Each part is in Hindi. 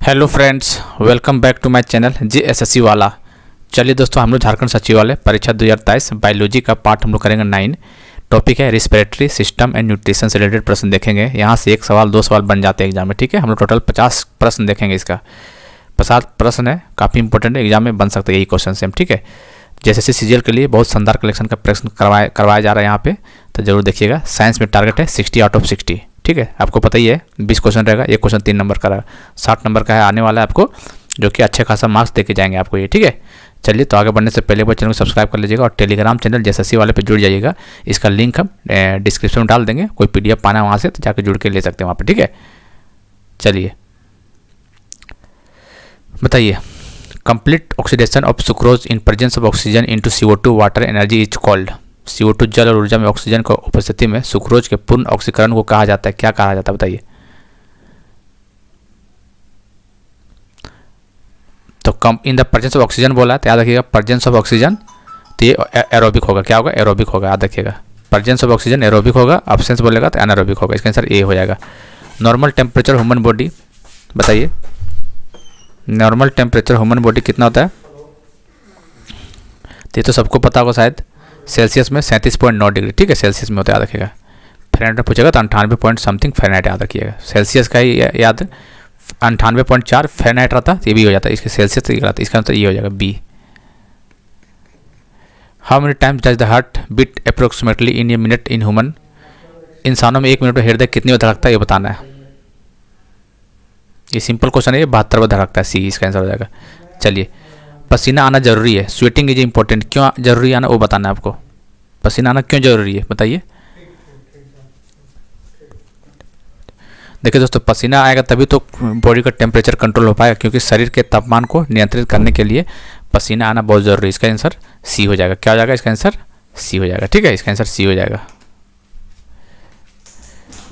Hello friends, welcome back to my channel JSSC वाला। चलिए दोस्तों, हम लोग झारखंड सचिवालय परीक्षा 2023 बायोलॉजी का पार्ट हम लोग करेंगे 9। टॉपिक है रिस्पिरेटरी सिस्टम एंड न्यूट्रिशन से रिलेटेड प्रश्न देखेंगे। यहाँ से एक सवाल 2 सवाल बन जाते हैं एग्जाम में। ठीक है, हम लोग टोटल 50 प्रश्न देखेंगे। इसका 50 प्रश्न है, काफ़ी इंपॉर्टेंट है, एग्जाम में बन सकते हैं यही क्वेश्चन से हम। ठीक है, JSSC CGL के लिए बहुत शानदार कलेक्शन का प्रश्न करवाया जा रहा है यहाँ पे, तो जरूर देखिएगा। साइंस में टारगेट है 60 आउट ऑफ 60। ठीक है, आपको पता ही है 20 क्वेश्चन रहेगा, एक क्वेश्चन 3 नंबर का रहेगा, 60 नंबर का है आने वाला है आपको, जो कि अच्छे खासा मार्क्स देके जाएंगे आपको ये। ठीक है, चलिए तो आगे बढ़ने से पहले वो चैनल को सब्सक्राइब कर लीजिएगा और टेलीग्राम चैनल JSSC वाले पे जुड़ जाइएगा। इसका लिंक हम डिस्क्रिप्शन में डाल देंगे, कोई PDF पाना है वहाँ से तो जाकर जुड़ के ले सकते हैं वहाँ पर। ठीक है, चलिए बताइए। Complete oxidation of sucrose in presence of oxygen into CO2 water energy is called. CO2 जल और ऊर्जा में ऑक्सीजन की उपस्थिति में सुक्रोज के पूर्ण ऑक्सीकरण को कहा जाता है, क्या कहा जाता है बताइए। तो कम in the presence of oxygen बोला है तो याद रखिएगा, प्रेजेंस ऑफ ऑक्सीजन तो ये एरोबिक होगा। क्या होगा? एरोबिक होगा, याद रखिएगा। प्रेजेंस ऑफ ऑक्सीजन एरोबिक होगा, एब्सेंस बोलेगा तो एनारोबिक होगा। इसका आंसर ए हो जाएगा। नॉर्मल टेम्परेचर ह्यूमन बॉडी बताइए, नॉर्मल टेम्परेचर ह्यूमन बॉडी कितना होता है? ये तो सबको पता होगा शायद, सेल्सियस में 37.9 डिग्री। ठीक है, सेल्सियस में होता है, याद रखिएगा। फ़ारेनहाइट में पूछेगा तो 98 पॉइंट समथिंग फ़ारेनहाइट याद रखिएगा। सेल्सियस का ही याद 98.4 फ़ारेनहाइट रहता, ये भी हो जाता है। इसके सेल्सियस तो रहता है, इसका मतलब ये हो जाएगा B. How many times does the heart beat approximately in a minute in human? इंसानों में 1 मिनट में हृदय कितनी बार धड़कता है ये बताना है। ये सिंपल क्वेश्चन है, ये 72 बार धड़कता है, सी इसका आंसर हो जाएगा। चलिए, पसीना आना जरूरी है, स्वेटिंग इज इंपॉर्टेंट, क्यों जरूरी आना वो बताना है आपको। पसीना आना क्यों जरूरी है बताइए। देखिए दोस्तों, पसीना आएगा तभी तो बॉडी का टेम्परेचर कंट्रोल हो पाएगा, क्योंकि शरीर के तापमान को नियंत्रित करने के लिए पसीना आना बहुत जरूरी है। इसका आंसर सी हो जाएगा। क्या हो जाएगा? इसका आंसर सी हो जाएगा। ठीक है, इसका आंसर सी हो जाएगा।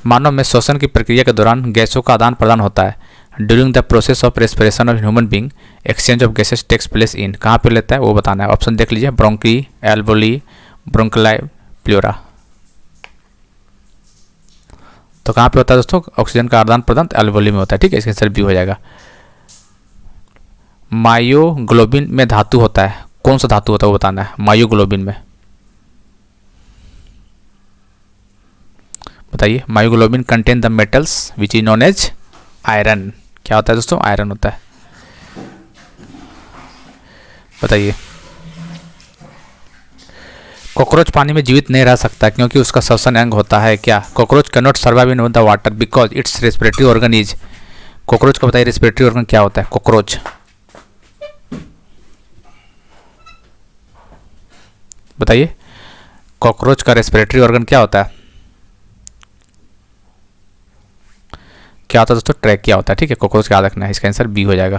मानव में श्वसन की प्रक्रिया के दौरान गैसों का आदान प्रदान होता है। During the process of respiration of human being exchange of gases takes place in, कहाँ पे लेता है वो बताना है। ऑप्शन देख लीजिए, ब्रोंकी, एल्वोली, ब्रोंकलाई, प्लूरा। तो कहाँ पे होता है दोस्तों ऑक्सीजन का आदान प्रदान? एल्वोली में होता है। ठीक है, इसका आंसर बी हो जाएगा। मायोग्लोबिन में धातु होता है, कौन सा धातु होता है वो बताना है। मायोग्लोबिन में बताइए। Myoglobin contain the metals which is known as iron. क्या होता है दोस्तों? आयरन होता है। बताइए। कॉकरोच पानी में जीवित नहीं रह सकता क्योंकि उसका श्वसन अंग होता है क्या? Cockroach can not survive in the water because it's respiratory organ is. Cockroach का बताइए रेस्पिरेटरी ऑर्गन क्या होता है? कॉकरोच बताइए, कॉकरोच का रेस्पिरेटरी ऑर्गन क्या होता है? क्या होता है दोस्तों? ट्रैकिया होता है। ठीक है, कॉकरोच का याद रखना है। इसका आंसर बी हो जाएगा।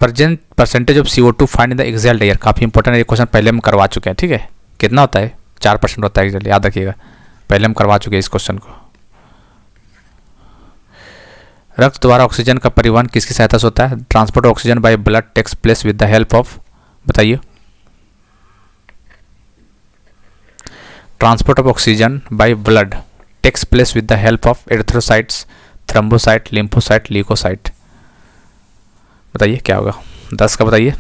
Present percentage of CO2 find in the exhaled air, काफ़ी इंपॉर्टेंट है ये क्वेश्चन, पहले हम करवा चुके हैं। ठीक है, कितना होता है? 4% होता है, याद रखिएगा, पहले हम करवा चुके हैं इस क्वेश्चन को। रक्त द्वारा ऑक्सीजन का परिवहन किसकी सहायता से होता है? Transport of oxygen by blood takes place with the help of, बताइए। Transport of oxygen by blood takes place with the help of erythrocytes, thrombocyte, lymphocyte, leucocyte. बताइए क्या होगा? 10 का बताइए।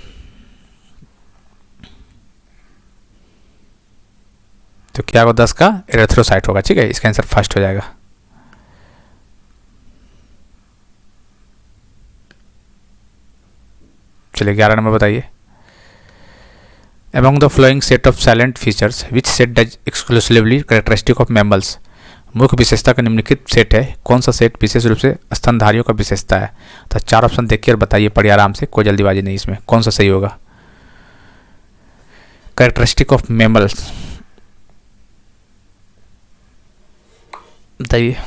तो क्या होगा? 10 का एरिथ्रोसाइट होगा। ठीक है, इसका आंसर फर्स्ट हो जाएगा। चलिए 11 नंबर बताइए। Among the following set of salient features, which set does exclusively characteristic of mammals? मुख्य विशेषता का निम्नलिखित सेट है, कौन सा सेट विशेष रूप से स्तनधारियों का विशेषता है? तो 4 ऑप्शन देखिए और बताइए, पढ़िए आराम से, कोई जल्दीबाजी नहीं इसमें। कौन सा सही होगा? कैरेक्टरिस्टिक ऑफ मैमल्स बताइए।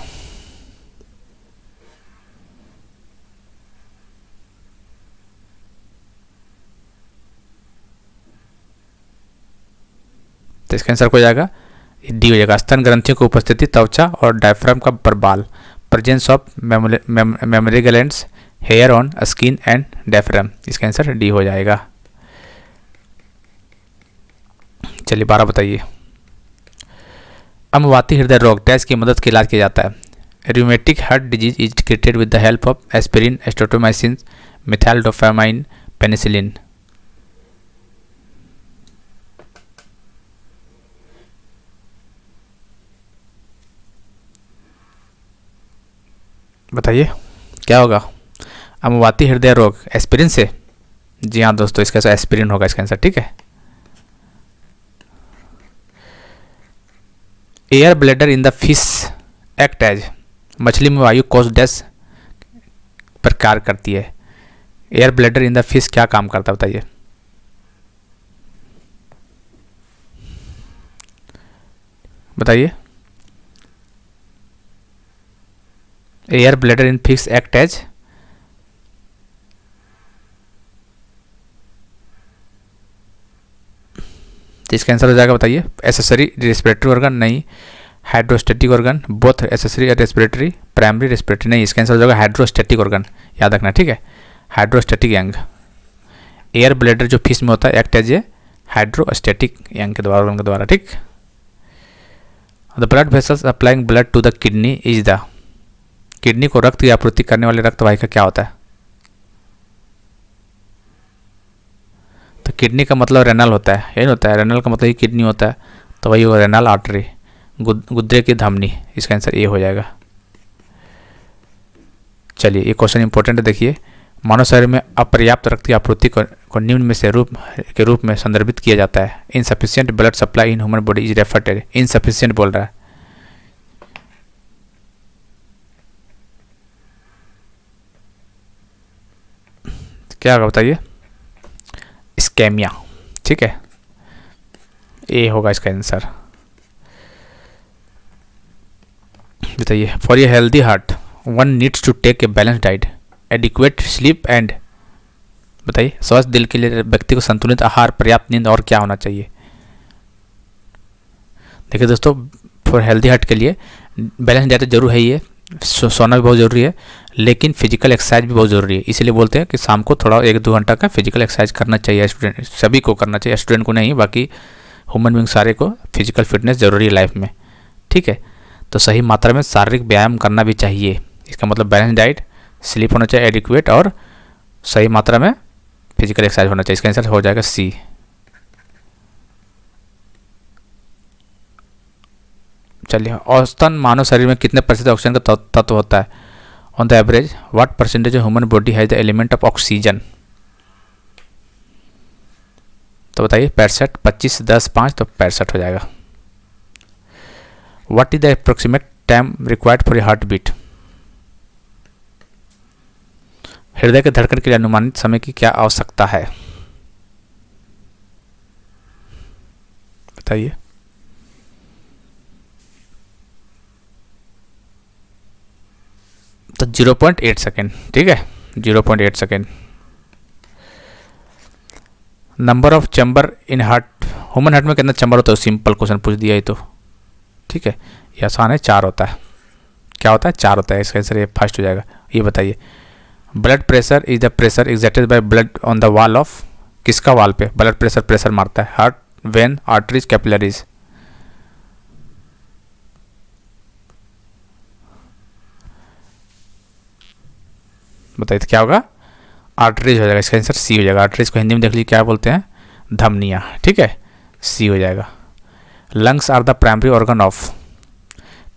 तो इसका आंसर हो जाएगा डी हो जाएगा। स्तन ग्रंथियों की उपस्थिति, त्वचा और डायफ्राम का प्रबाल, presence of mammary glands, hair on skin and diaphragm. इसका आंसर डी हो जाएगा। चलिए 12 बताइए। अम्लवाती हृदय रोग डैश की मदद के इलाज किया जाता है। Rheumatic heart disease is treated with the help of aspirin, acetaminophen, methyldopamine, penicillin. बताइए क्या होगा? अम्लवाती हृदय रोग एस्पिरिन से? जी हाँ दोस्तों, इसका आंसर एस्पिरिन होगा इसका आंसर, ठीक है। Air bladder in the fish act as, मछली में वायु कोश डैश पर कार्य करती है। Air bladder in the fish क्या काम करता है बताइए? बताइए। Air bladder in fish act as, तो इसका आंसर हो जाएगा बताइए? एसेसरी रेस्पिरेटरी ऑर्गन नहीं, hydrostatic organ, both accessory respiratory, primary respiratory नहीं, इसका आंसर हो जाएगा हाइड्रोस्टेटिक ऑर्गन, याद रखना, ठीक है। Hydrostatic young. एयर ब्लैडर जो फिश में होता है act as a hydrostatic young के द्वारा, ऑर्गन के द्वारा, ठीक। The blood vessels applying blood to the kidney is the, kidney को रक्त की आपूर्ति करने वाले रक्त वाहिका क्या होता है? तो किडनी का मतलब रेनल होता है, यही होता है, रेनल का मतलब ही किडनी होता है, तो वही होगा रेनल आर्टरी, गुर्दे की धमनी, इसका आंसर ए हो जाएगा। चलिए ये क्वेश्चन इंपॉर्टेंट है, देखिए। मानव शरीर में अपर्याप्त रक्त की आपूर्ति को निम्न में से रूप में संदर्भित किया जाता है। Insufficient blood supply in human body is referred to, insufficient बोल रहा है, क्या होगा बताइए? स्कैमिया, ठीक है, ए होगा इसका आंसर। बताइए। For a healthy heart one needs to take a balance diet, adequate sleep and, बताइए स्वस्थ दिल के लिए व्यक्ति को संतुलित आहार, पर्याप्त नींद और क्या होना चाहिए? देखिए दोस्तों, फॉर हेल्दी हार्ट के लिए बैलेंस डाइट जरूर है, ये सोना भी बहुत ज़रूरी है, लेकिन फिजिकल एक्सरसाइज भी बहुत ज़रूरी है। इसीलिए बोलते हैं कि शाम को थोड़ा 1-2 घंटा का फिजिकल एक्सरसाइज करना चाहिए, स्टूडेंट सभी को करना चाहिए, स्टूडेंट को नहीं, बाकी ह्यूमन बीइंग सारे को फिजिकल फिटनेस ज़रूरी है लाइफ में, ठीक है। तो सही मात्रा में शारीरिक व्यायाम करना भी चाहिए, इसका मतलब बैलेंस डाइट, स्लीप होना चाहिए एडिक्वेट, और सही मात्रा में फिजिकल एक्सरसाइज होना चाहिए, इसका आंसर हो जाएगा सी। चलिए। औसतन मानव शरीर में कितने प्रतिशत ऑक्सीजन का तत्व होता है? On the average what percentage of human body has the element of oxygen? तो बताइए 65, 25, 10, 5, तो 65 हो जाएगा। What is the approximate time required for a heart beat? हृदय के धड़कन के लिए अनुमानित समय की क्या आवश्यकता है? बताइए। तो 0.8 सेकेंड, ठीक है, 0.8 second. Number of chamber in heart, human heart में कितना चैम्बर होता है? सिंपल क्वेश्चन पूछ दिया ये तो, ठीक है, ये आसान है, 4 होता है। क्या होता है? 4 होता है, इसका आंसर ये फर्स्ट हो जाएगा। ये बताइए। Blood pressure is the pressure exerted by blood on the wall of, किसका वॉल पे ब्लड प्रेशर मारता है? Heart, when, arteries, capillaries? बताइए तो क्या होगा? आर्टरीज हो जाएगा, इसका आंसर सी हो जाएगा। आर्टरीज को हिंदी में देख लीजिए क्या बोलते हैं? धमनियाँ, ठीक है, सी हो जाएगा। Lungs are the primary organ of,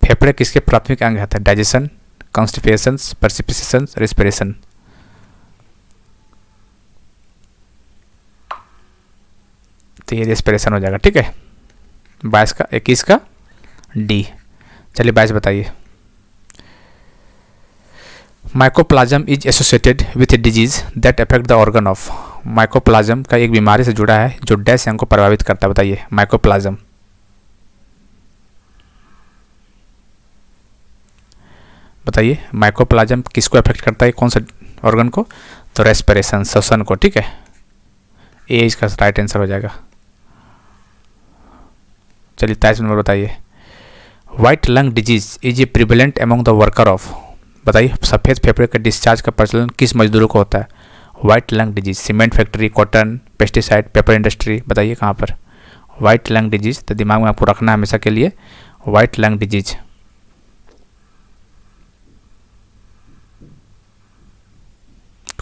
फेफड़े किसके प्राथमिक अंग होते हैं? Digestion, constipation, precipitation, respiration? तो ये रेस्पिरेशन हो जाएगा, ठीक है। 22 का 21 का डी। चलिए 22 बताइए। Mycoplasma is associated with a disease that affect the organ of, mycoplasma का एक बीमारी से जुड़ा है जो डैश अंग को प्रभावित करता है, बताइए। माइकोप्लाज्म, बताइए माइकोप्लाज्म किसको अफेक्ट करता है, कौन सा ऑर्गन को? तो रेस्पिरेशन, श्वसन को, ठीक है, ए इसका राइट आंसर हो जाएगा। चलिए 23 नंबर बताइए। White lung disease is a prevalent among the worker of, बताइए सफ़ेद फेफड़े के डिस्चार्ज का प्रचलन किस मजदूरों को होता है? White lung disease, cement factory, cotton, pesticide, paper industry, बताइए कहाँ पर? वाइट लंग डिजीज, तो दिमाग में आपको रखना है हमेशा के लिए, वाइट लंग डिजीज।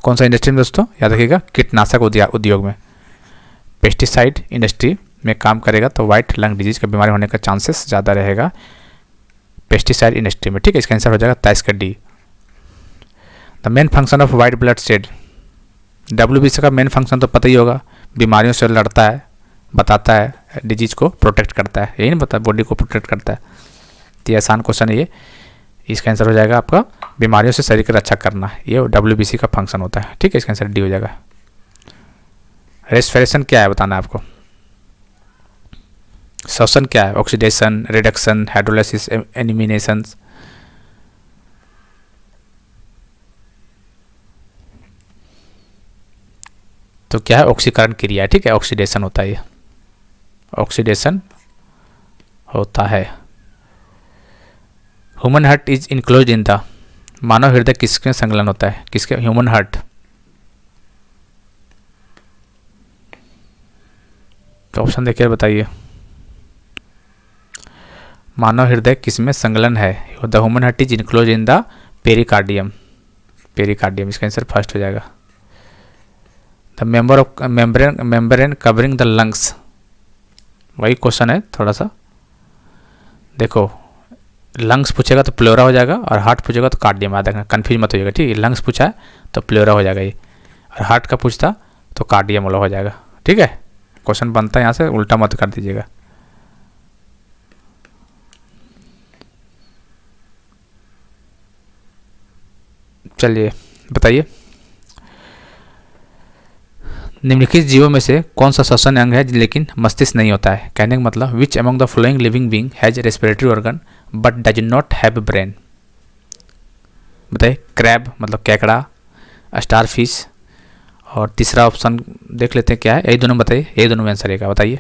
कौन सा इंडस्ट्री में दोस्तों, याद रखिएगा कीटनाशक उद्योग में, पेस्टिसाइड इंडस्ट्री में काम करेगा तो वाइट लंग डिजीज का बीमारी होने का चांसेस ज़्यादा रहेगा पेस्टिसाइड इंडस्ट्री में, ठीक है। इसका आंसर हो जाएगा 23 का D. The main function of white blood cell, WBC का मेन फंक्शन तो पता ही होगा, बीमारियों से लड़ता है, बताता है, डिजीज को प्रोटेक्ट करता है, यही नहीं पता, बॉडी को प्रोटेक्ट करता है। तो ये आसान क्वेश्चन है ये, इसका आंसर हो जाएगा आपका बीमारियों से शरीर की रक्षा करना, ये WBC का फंक्शन होता है, ठीक है। इसका आंसर डी हो जाएगा। रेस्पिरेशन क्या है बताना है आपको। श्वसन क्या है, ऑक्सीडेशन, रिडक्शन, हाइड्रोलाइसिस, एलिमिनेशन। तो क्या है, ऑक्सीकरण क्रिया है, ठीक है, ऑक्सीडेशन होता है, ये ऑक्सीडेशन होता है। Human heart is enclose in the, मानव हृदय किसके संलग्न होता है, किसके, ह्यूमन हार्ट। तो ऑप्शन देखिए बताइए, मानव हृदय किसमें संलग्न है, the human heart is enclose in the pericardium, pericardium, इसका आंसर फर्स्ट हो जाएगा। The member of membrane covering the lungs, वही क्वेश्चन है थोड़ा सा, देखो लंग्स पूछेगा तो प्लोरा हो जाएगा और हार्ट पूछेगा तो कार्डियम, याद रखना, कन्फ्यूज मत हो जाएगा, ठीक है। लंग्स पूछा है तो प्लोरा हो जाएगा ये, और हार्ट का पूछता तो कार्डियम वाला हो जाएगा, ठीक है। क्वेश्चन बनता है यहाँ से, उल्टा मत कर दीजिएगा। चलिए बताइए, निम्नलिखित जीवों में से कौन सा श्वसन अंग है लेकिन मस्तिष्क नहीं होता है, कहने का मतलब which among the following living being has respiratory organ but does not have brain. बताइए, क्रैब मतलब केकड़ा, स्टार फिश, और तीसरा ऑप्शन देख लेते हैं क्या है, यही दोनों बताइए, यही दोनों में आंसर है, बताइए।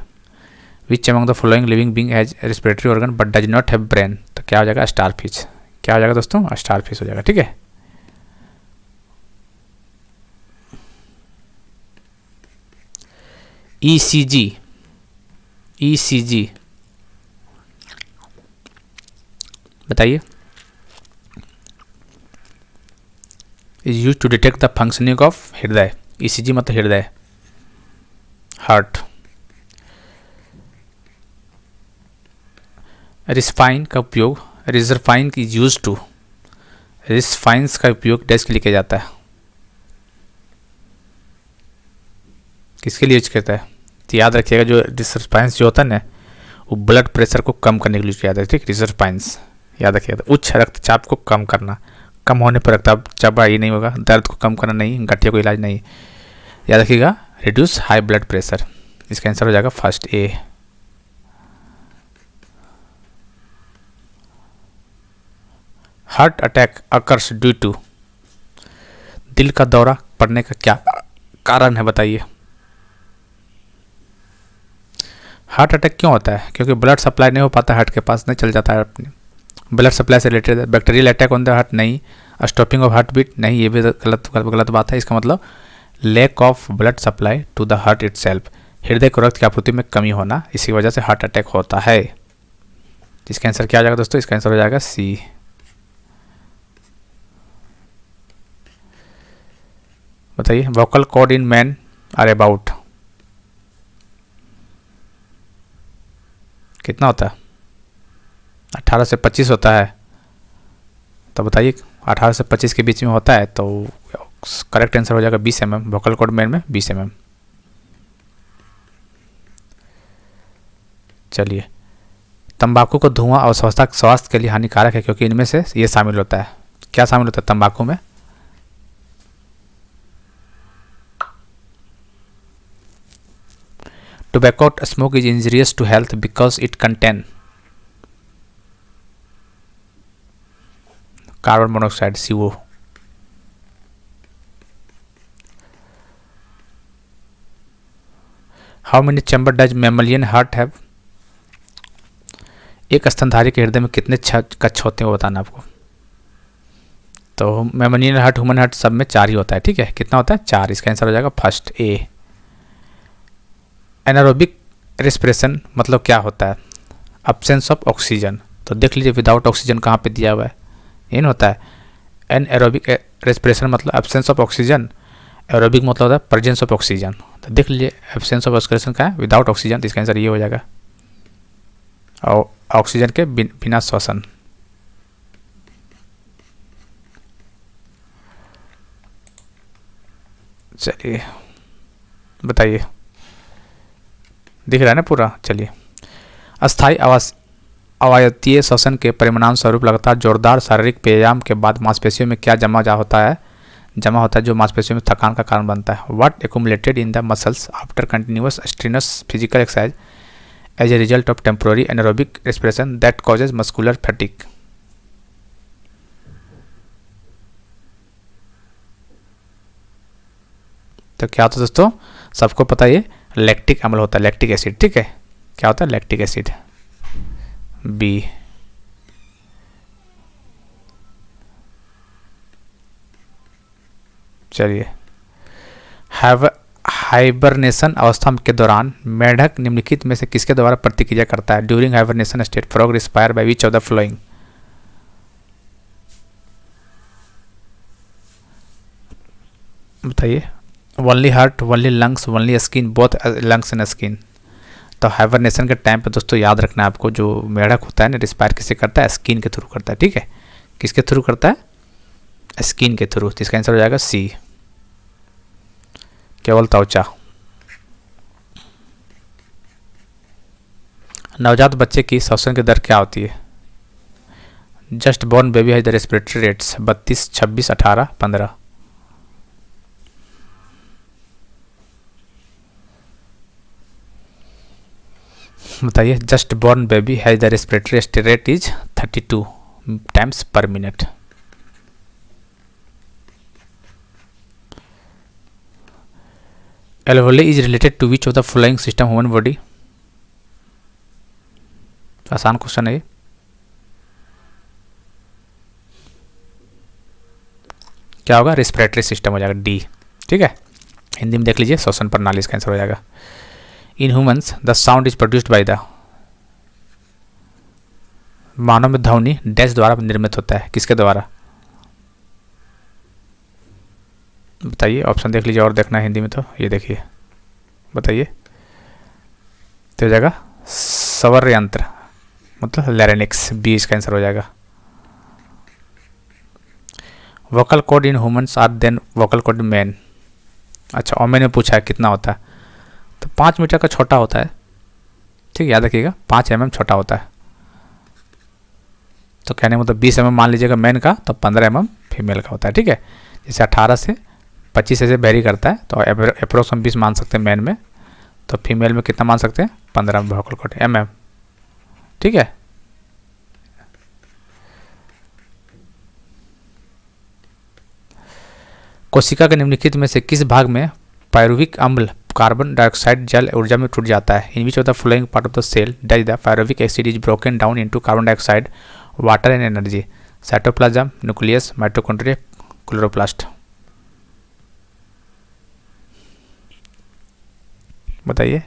Which among the following living being has respiratory organ but does not have brain, तो क्या हो जाएगा, स्टार फिश। क्या हो जाएगा दोस्तों, स्टार फिश हो जाएगा, ठीक है। ECG, ECG बताइए, is use to detect the functioning of हृदय, ECG मतलब हृदय, हार्ट। रिस्पाइन का उपयोग, रिजरफाइन इज यूज टू, रिस्पाइंस का उपयोग डैश के लिए किया जाता है, किसके लिए यूज करता है, तो याद रखिएगा जो रिजरफाइंस जो होता है ना, वो ब्लड प्रेशर को कम करने के लिए यूज किया जाता है, ठीक। रिजरफाइंस याद रखिएगा, उच्च रक्तचाप को कम करना, कम होने पर रक्तचाप ये नहीं होगा, दर्द को कम करना नहीं, गठिया को इलाज नहीं, याद रखिएगा रिड्यूस हाई ब्लड प्रेशर। इसका आंसर हो जाएगा first A. Heart attack occurs due to, दिल का दौरा पड़ने का क्या कारण है बताइए। हार्ट अटैक क्यों होता है, क्योंकि ब्लड सप्लाई नहीं हो पाता, हार्ट के पास नहीं चल जाता है, अपने ब्लड सप्लाई से related. Bacterial attack on the heart नहीं, स्टॉपिंग ऑफ हार्ट बीट नहीं, ये भी गलत बात है। इसका मतलब lack of blood supply to the heart itself, हृदय को रक्त की आपूर्ति में कमी होना, इसी वजह से हार्ट अटैक होता है। इसका आंसर क्या हो जाएगा दोस्तों, इसका आंसर हो जाएगा सी। बताइए, vocal cord in man are about, कितना होता है, 18 से 25 होता है, तो बताइए 18 से 25 के बीच में होता है, तो करेक्ट आंसर हो जाएगा 20 mm, वोकल कॉर्ड मैन में 20 mm। चलिए, तंबाकू को धुआं और स्वास्थ्य के लिए हानिकारक है क्योंकि इनमें से ये शामिल होता है, क्या शामिल होता है तंबाकू में, Tobacco smoke is injurious to health because it contain carbon monoxide CO। How many chamber does mammalian heart have? एक स्तनधारी के हृदय में कितने कक्ष होते हैं वो बताना आपको। तो मैमलियन हार्ट, ह्यूमन हार्ट सब में 4 ही होता है, ठीक है। कितना होता है, 4। इसका आंसर हो जाएगा फर्स्ट ए। एनारोबिक रेस्पिरेशन मतलब क्या होता है, अब्सेंस ऑफ ऑक्सीजन। तो देख लीजिए विदाउट ऑक्सीजन कहाँ पे दिया हुआ है, ये होता है। एनएरोबिक रेस्पिरेशन मतलब अब्सेंस ऑफ ऑक्सीजन एरोबिक मतलब होता है प्रेजेंस ऑफ ऑक्सीजन, तो देख लीजिए एब्सेंस ऑफ रेस्पिरेशन का है, विदाउट ऑक्सीजन, तो इसका आंसर ये हो जाएगा। और ऑक्सीजन के बिना श्वसन। चलिए बताइए, दिख रहा है ना पूरा। चलिए, अस्थायी अवायवीय श्वसन के परिणाम स्वरूप लगातार जोरदार शारीरिक व्यायाम के बाद मांसपेशियों में क्या जमा होता है जो मांसपेशियों में थकान का कारण बनता है। What accumulated in the muscles after continuous strenuous physical exercise as a result of temporary anaerobic respiration that causes muscular fatigue. तो क्या होता है दोस्तों, सबको पता है, लैक्टिक अम्ल होता है, लैक्टिक एसिड। ठीक है, क्या होता है, लैक्टिक एसिड। बी। चलिए, हाइबरनेशन अवस्था के दौरान मेढक निम्नलिखित में से किसके द्वारा प्रतिक्रिया करता है। During hibernation state frog respire by which of the following. बताइए, only heart, only lungs, only skin, both lungs and skin. तो हाइबरनेशन के टाइम पे दोस्तों याद रखना है आपको, जो मेढक होता है ना रिस्पायर किससे करता है, स्किन के थ्रू करता है। ठीक है, किसके थ्रू करता है, स्किन के थ्रू। तो इसका आंसर हो जाएगा सी, केवल त्वचा। नवजात बच्चे की श्वसन की दर क्या होती है। Just born baby has the respiratory rates 32, 26, 18, 15। बताइए, just born baby has the respiratory rate is 32 times per minute. Alveoli is related to which of the flowing system human body. आसान क्वेश्चन है ये। क्या होगा, रेस्पिरेटरी सिस्टम हो जाएगा, डी। ठीक है, हिंदी में देख लीजिए, श्वसन प्रणाली इसका आंसर हो जाएगा। In humans the sound is produced by the. मानव में ध्वनि डैश द्वारा निर्मित होता है, किसके द्वारा। बताइए, ऑप्शन देख लीजिए और देखना है हिंदी में, तो ये देखिए, बताइए। तो हो जाएगा स्वर यंत्र, मतलब लैरिंक्स, बी इसका आंसर हो जाएगा। Vocal cord in humans are then vocal cord man. अच्छा, और मैंने पूछा है कितना होता है, तो 5 मीटर का छोटा होता है। ठीक, याद रखिएगा, 5 mm छोटा होता है। तो कहने मतलब 20 mm मान लीजिएगा मैन का, तो 15 mm फीमेल का होता है। ठीक है, जैसे 18 से 25 ऐसे वेरी करता है, तो अप्रोक्स हम 20 मान सकते हैं मैन में, तो फीमेल में कितना मान सकते हैं, 15 वोकल कॉर्ड mm। ठीक है, कोशिका के निम्नलिखित में से किस भाग में पायरुविक अम्ल कार्बन डाइऑक्साइड जल ऊर्जा में टूट जाता है। In which of the following part of the cell does the pyruvic acid is broken down into carbon dioxide, water and energy. Cytoplasm, nucleus, mitochondria, chloroplast. बताइए,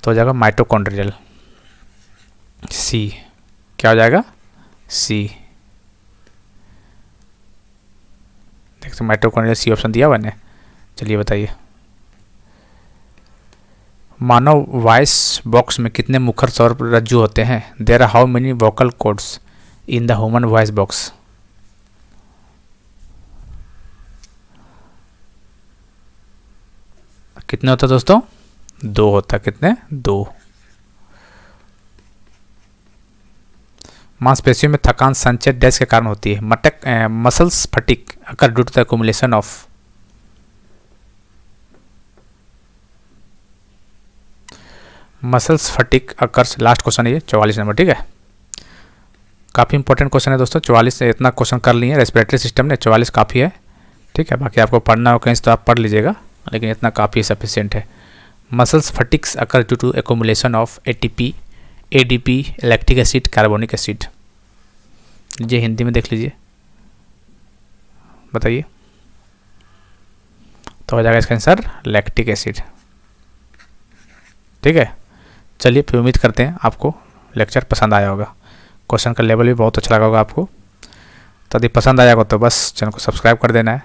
तो हो जाएगा माइटोकॉन्ड्रियल, सी। क्या हो जाएगा, सी। देखते माइटोकॉन्ड्रियल, सी ऑप्शन दिया हुआ ने। चलिए बताइए, मानव वॉइस बॉक्स में कितने मुखर स्वर रज्जु होते हैं। There are how many vocal cords in the human voice box. कितने होता है दोस्तों, 2 होता है। कितने, 2। मांसपेशियों में थकान संचय डैश के कारण होती है। Muscles fatigue occur due to the accumulation of. Muscles fatigue occurs, last question है ये, 44 नंबर। ठीक है, काफ़ी इंपॉर्टेंट क्वेश्चन है दोस्तों। 44 से इतना क्वेश्चन कर लिए रेस्पिरेटरी सिस्टम ने, 44 काफ़ी है। ठीक है, बाकी आपको पढ़ना हो कहीं तो आप पढ़ लीजिएगा, लेकिन इतना काफ़ी सफिशिएंट है। Muscles fatigues occur due to accumulation of ATP, ADP, lactic acid, carbonic acid. ये हिंदी में देख लीजिए, बताइए। तो हो जाएगा इसका आंसर लैक्टिक एसिड। ठीक है, चलिए फिर उम्मीद करते हैं आपको लेक्चर पसंद आया होगा। क्वेश्चन का लेवल भी बहुत अच्छा लगा होगा आपको। तो यदि पसंद आया होगा तो बस चैनल को सब्सक्राइब कर देना है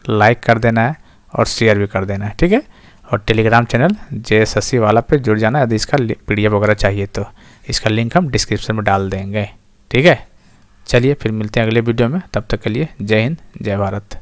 लाइक कर देना है और शेयर भी कर देना है, ठीक है। और टेलीग्राम चैनल JSSC वाला पे जुड़ जाना है, यदि इसका PDF वगैरह चाहिए तो इसका लिंक हम डिस्क्रिप्शन में डाल देंगे, ठीक है। चलिए फिर मिलते हैं अगले वीडियो में, तब तक के लिए जय हिंद जय भारत।